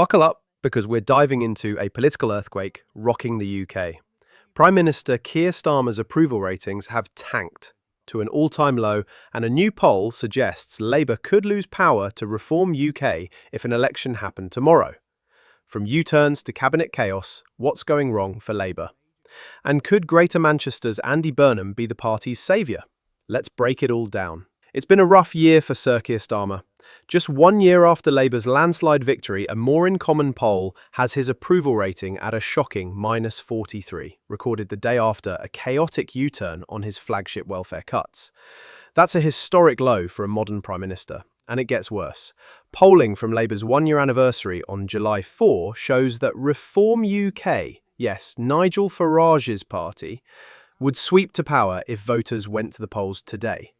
Buckle up, because we're diving into a political earthquake rocking the UK. Prime Minister Keir Starmer's approval ratings have tanked to an all-time low, and a new poll suggests Labour could lose power to reform UK if an election happened tomorrow. From U-turns to cabinet chaos, what's going wrong for Labour? And could Greater Manchester's Andy Burnham be the party's saviour? Let's break it all down. It's been a rough year for Sir Keir Starmer. Just 1 year after Labour's landslide victory, a More in Common poll has his approval rating at a shocking -43, recorded the day after a chaotic U-turn on his flagship welfare cuts. That's a historic low for a modern Prime Minister, and it gets worse. Polling from Labour's 1-year anniversary on July 4 shows that Reform UK, yes, Nigel Farage's party, would sweep to power if voters went to the polls today.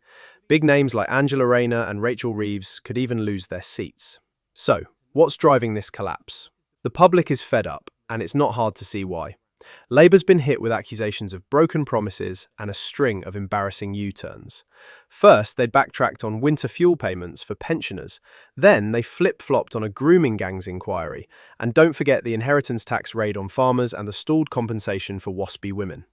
Big names like Rayner and Reeves could even lose their seats. So, what's driving this collapse? The public is fed up, and it's not hard to see why. Labour's been hit with accusations of broken promises and a string of embarrassing U-turns. First, they'd backtracked on winter fuel payments for pensioners. Then, they flip-flopped on a grooming gangs inquiry. And don't forget the inheritance tax raid on farmers and the stalled compensation for waspy women.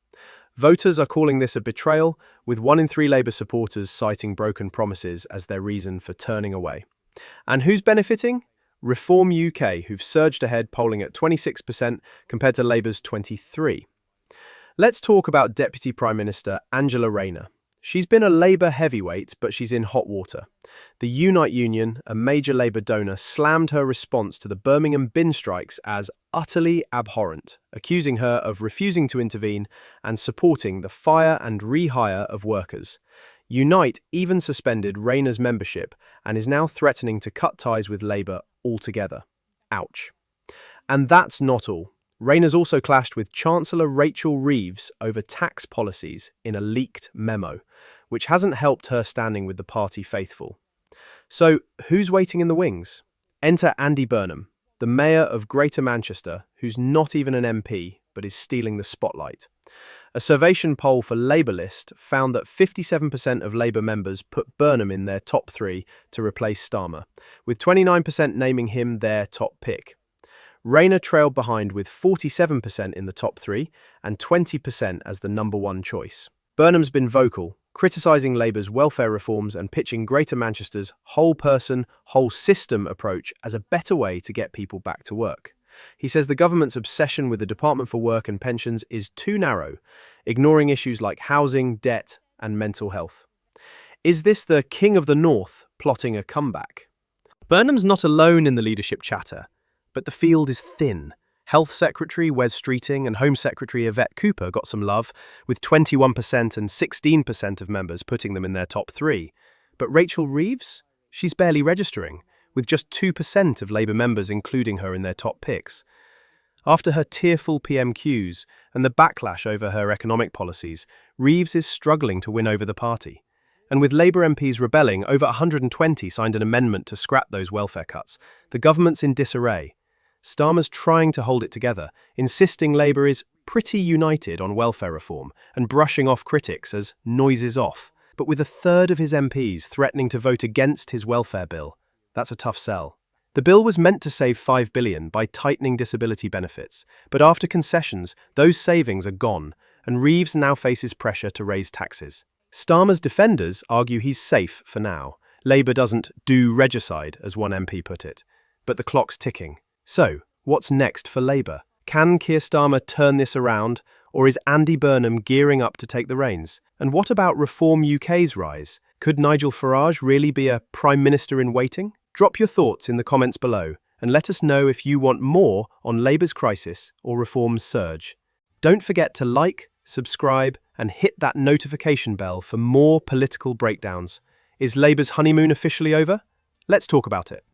Voters are calling this a betrayal, with 1 in 3 Labour supporters citing broken promises as their reason for turning away. And who's benefiting? Reform UK, who've surged ahead, polling at 26% compared to Labour's 23%. Let's talk about Deputy Prime Minister Angela Rayner. She's been a Labour heavyweight, but she's in hot water. The Unite Union, a major Labour donor, slammed her response to the Birmingham bin strikes as utterly abhorrent, accusing her of refusing to intervene and supporting the fire and rehire of workers. Unite even suspended Rayner's membership and is now threatening to cut ties with Labour altogether. Ouch. And that's not all. Rayner's also clashed with Chancellor Reeves over tax policies in a leaked memo, which hasn't helped her standing with the party faithful. So, who's waiting in the wings? Enter Andy Burnham, the Mayor of Greater Manchester, who's not even an MP, but is stealing the spotlight. A Survation poll for Labour List found that 57% of Labour members put Burnham in their top 3 to replace Starmer, with 29% naming him their top pick. Rayner trailed behind with 47% in the top 3 and 20% as the #1 choice. Burnham's been vocal, criticising Labour's welfare reforms and pitching Greater Manchester's whole-person, whole-system approach as a better way to get people back to work. He says the government's obsession with the Department for Work and Pensions is too narrow, ignoring issues like housing, debt and mental health. Is this the King of the North plotting a comeback? Burnham's not alone in the leadership chatter, but the field is thin. Health Secretary Wes Streeting and Home Secretary Yvette Cooper got some love, with 21% and 16% of members putting them in their top 3. But Reeves? She's barely registering, with just 2% of Labour members including her in their top picks. After her tearful PMQs and the backlash over her economic policies, Reeves is struggling to win over the party. And with Labour MPs rebelling, over 120 signed an amendment to scrap those welfare cuts. The government's in disarray. Starmer's trying to hold it together, insisting Labour is pretty united on welfare reform and brushing off critics as noises off. But with a third of his MPs threatening to vote against his welfare bill, that's a tough sell. The bill was meant to save $5 billion by tightening disability benefits, but after concessions, those savings are gone, and Reeves now faces pressure to raise taxes. Starmer's defenders argue he's safe for now. Labour doesn't do regicide, as one MP put it. But the clock's ticking. So, what's next for Labour? Can Keir Starmer turn this around, or is Andy Burnham gearing up to take the reins? And what about Reform UK's rise? Could Nigel Farage really be a Prime Minister in waiting? Drop your thoughts in the comments below, and let us know if you want more on Labour's crisis or Reform's surge. Don't forget to like, subscribe, and hit that notification bell for more political breakdowns. Is Labour's honeymoon officially over? Let's talk about it.